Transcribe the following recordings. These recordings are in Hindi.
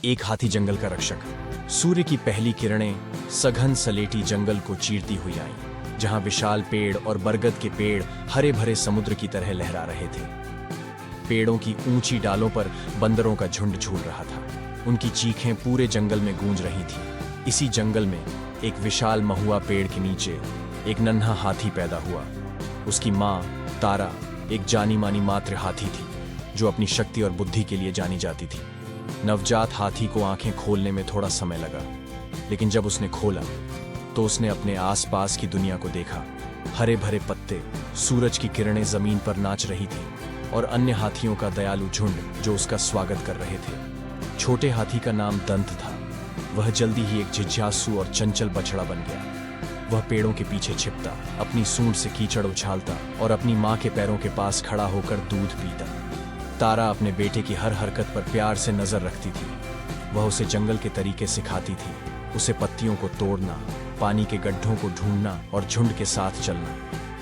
एक हाथी जंगल का रक्षक। सूर्य की पहली किरणें सघन सलेटी जंगल को चीरती हुई आईं, जहां विशाल पेड़ और बरगद के पेड़ हरे भरे समुद्र की तरह लहरा रहे थे। पेड़ों की ऊंची डालों पर बंदरों का झुंड झूल रहा था। उनकी चीखें पूरे जंगल में गूंज रही थी। इसी जंगल में एक विशाल महुआ पेड़ के नीचे एक नन्हा हाथी पैदा हुआ। उसकी माँ तारा एक जानी मानी मातृ हाथी थी, जो अपनी शक्ति और बुद्धि के लिए जानी जाती थी। नवजात हाथी को आंखें खोलने में थोड़ा समय लगा, लेकिन जब उसने खोला तो उसने अपने आसपास की दुनिया को देखा। हरे भरे पत्ते, सूरज की किरणें जमीन पर नाच रही थीं और अन्य हाथियों का दयालु झुंड जो उसका स्वागत कर रहे थे। छोटे हाथी का नाम दंत था। वह जल्दी ही एक जिज्ञासु और चंचल बछड़ा बन गया। वह पेड़ों के पीछे छिपता, अपनी सूंड से कीचड़ उछालता और अपनी माँ के पैरों के पास खड़ा होकर दूध पीता। तारा अपने बेटे की हर हरकत पर प्यार से नजर रखती थी। वह उसे जंगल के तरीके सिखाती थी, उसे पत्तियों को तोड़ना, पानी के गड्ढों को ढूंढना और झुंड के साथ चलना।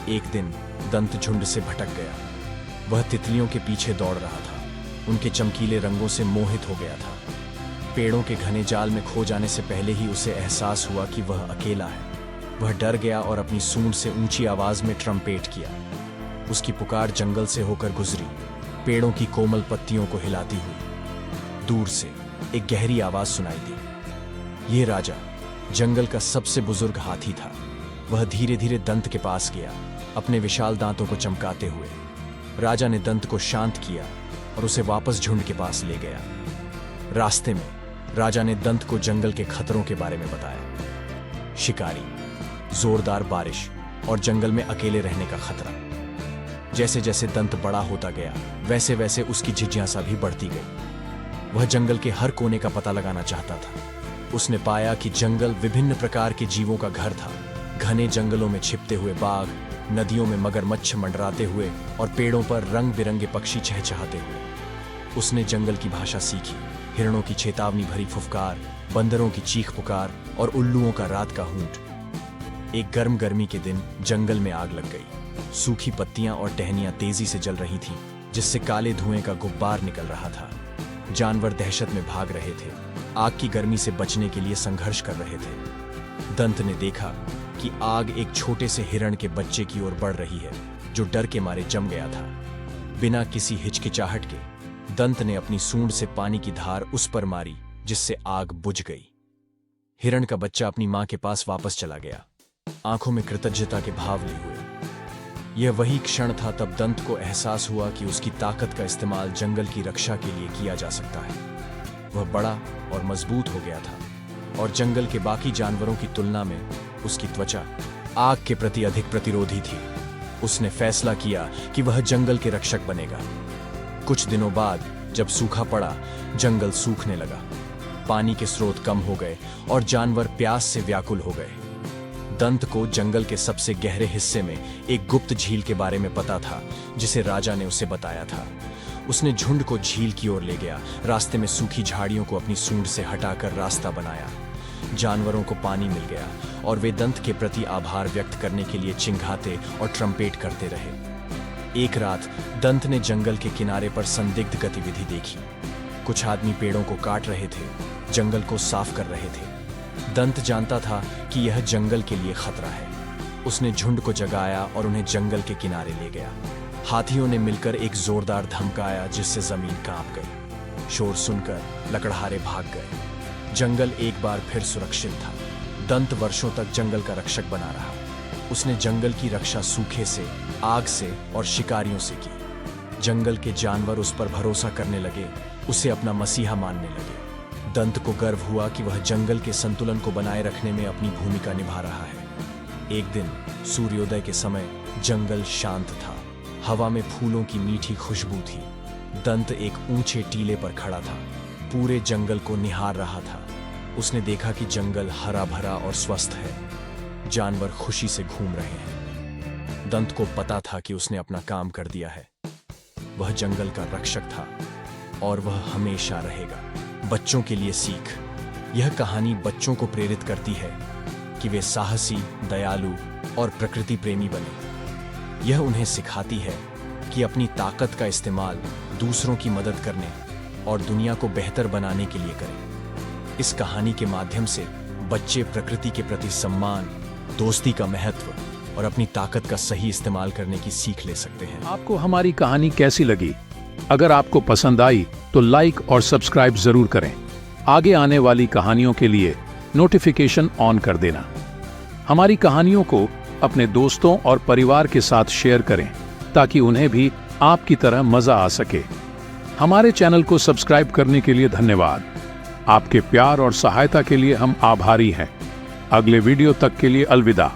एक दिन दंत झुंड से भटक गया। वह तितलियों के पीछे दौड़ रहा था, उनके चमकीले रंगों से मोहित हो गया था। पेड़ों के घने जाल में खो जाने से पहले ही उसे एहसास हुआ कि वह अकेला है। वह डर गया और अपनी सूंड से ऊंची आवाज में ट्रम्पेट किया। उसकी पुकार जंगल से होकर गुजरी, पेड़ों की कोमल पत्तियों को हिलाती हुई। दूर से एक गहरी आवाज सुनाई दी। ये राजा, जंगल का सबसे बुजुर्ग हाथी था। वह धीरे धीरे दंत के पास गया, अपने विशाल दांतों को चमकाते हुए। राजा ने दंत को शांत किया और उसे वापस झुंड के पास ले गया। रास्ते में राजा ने दंत को जंगल के खतरों के बारे में बताया। शिकारी, जोरदार बारिश और जंगल में अकेले रहने का खतरा। जैसे जैसे दंत बड़ा होता गया, वैसे वैसे उसकी जिज्ञासा भी बढ़ती गई। वह जंगल के हर कोने का पता लगाना चाहता था। उसने पाया कि जंगल विभिन्न प्रकार के जीवों का घर था। घने जंगलों में छिपते हुए बाघ, नदियों में मगरमच्छ मंडराते हुए और पेड़ों पर रंग बिरंगे पक्षी चहचहाते हुए। उसने जंगल की भाषा सीखी। हिरणों की चेतावनी भरी फुफकार, बंदरों की चीख पुकार और उल्लुओं का रात का हूंट। एक गर्मी के दिन जंगल में आग लग गई। सूखी पत्तियां और टहनियां तेजी से जल रही थीं, जिससे काले धुएं का गुब्बार निकल रहा था। जानवर दहशत में भाग रहे थे, आग की गर्मी से बचने के लिए संघर्ष कर रहे थे। दंत ने देखा कि आग एक छोटे से हिरण के बच्चे की ओर बढ़ रही है, जो डर के मारे जम गया था। बिना किसी हिचकिचाहट के दंत ने अपनी सूंड से पानी की धार उस पर मारी, जिससे आग बुझ गई। हिरण का बच्चा अपनी मां के पास वापस चला गया, आंखों में कृतज्ञता के भाव लिए हुए। यह वही क्षण था तब दंत को एहसास हुआ कि उसकी ताकत का इस्तेमाल जंगल की रक्षा के लिए किया जा सकता है। वह बड़ा और मजबूत हो गया था, और जंगल के बाकी जानवरों की तुलना में उसकी त्वचा आग के प्रति अधिक प्रतिरोधी थी। उसने फैसला किया कि वह जंगल के रक्षक बनेगा। कुछ दिनों बाद जब सूखा पड़ा, जंगल सूखने लगा। पानी के स्रोत कम हो गए और जानवर प्यास से व्याकुल हो गए। दंत को जंगल के सबसे गहरे हिस्से में एक गुप्त झील के बारे में पता था, जिसे राजा ने उसे बताया था। उसने झुंड को झील की ओर ले गया, रास्ते में सूखी झाड़ियों को अपनी सूंड से हटाकर रास्ता बनाया। जानवरों को पानी मिल गया और वे दंत के प्रति आभार व्यक्त करने के लिए चिंघाते और ट्रम्पेट करते रहे। एक रात दंत ने जंगल के किनारे पर संदिग्ध गतिविधि देखी। कुछ आदमी पेड़ों को काट रहे थे, जंगल को साफ कर रहे थे। दंत जानता था कि यह जंगल के लिए खतरा है। उसने झुंड को जगाया और उन्हें जंगल के किनारे ले गया। हाथियों ने मिलकर एक जोरदार धमकाया, जिससे जमीन कांप गई। शोर सुनकर लकड़हारे भाग गए। जंगल एक बार फिर सुरक्षित था। दंत वर्षों तक जंगल का रक्षक बना रहा। उसने जंगल की रक्षा सूखे से, आग से और शिकारियों से की। जंगल के जानवर उस पर भरोसा करने लगे, उसे अपना मसीहा मानने लगे। दंत को गर्व हुआ कि वह जंगल के संतुलन को बनाए रखने में अपनी भूमिका निभा रहा है। एक दिन सूर्योदय के समय जंगल शांत था। हवा में फूलों की मीठी खुशबू थी। दंत एक ऊंचे टीले पर खड़ा था, पूरे जंगल को निहार रहा था। उसने देखा कि जंगल हरा भरा और स्वस्थ है। जानवर खुशी से घूम रहे हैं। दंत को पता था कि उसने अपना काम कर दिया है। वह जंगल का रक्षक था और वह हमेशा रहेगा। बच्चों के लिए सीख। यह कहानी बच्चों को प्रेरित करती है कि वे साहसी, दयालु और प्रकृति प्रेमी बने। यह उन्हें सिखाती है कि अपनी ताकत का इस्तेमाल दूसरों की मदद करने और दुनिया को बेहतर बनाने के लिए करें। इस कहानी के माध्यम से बच्चे प्रकृति के प्रति सम्मान, दोस्ती का महत्व और अपनी ताकत का सही इस्तेमाल करने की सीख ले सकते हैं। आपको हमारी कहानी कैसी लगी? अगर आपको पसंद आई तो लाइक और सब्सक्राइब जरूर करें। आगे आने वाली कहानियों के लिए नोटिफिकेशन ऑन कर देना। हमारी कहानियों को अपने दोस्तों और परिवार के साथ शेयर करें ताकि उन्हें भी आपकी तरह मजा आ सके। हमारे चैनल को सब्सक्राइब करने के लिए धन्यवाद। आपके प्यार और सहायता के लिए हम आभारी हैं। अगले वीडियो तक के लिए अलविदा।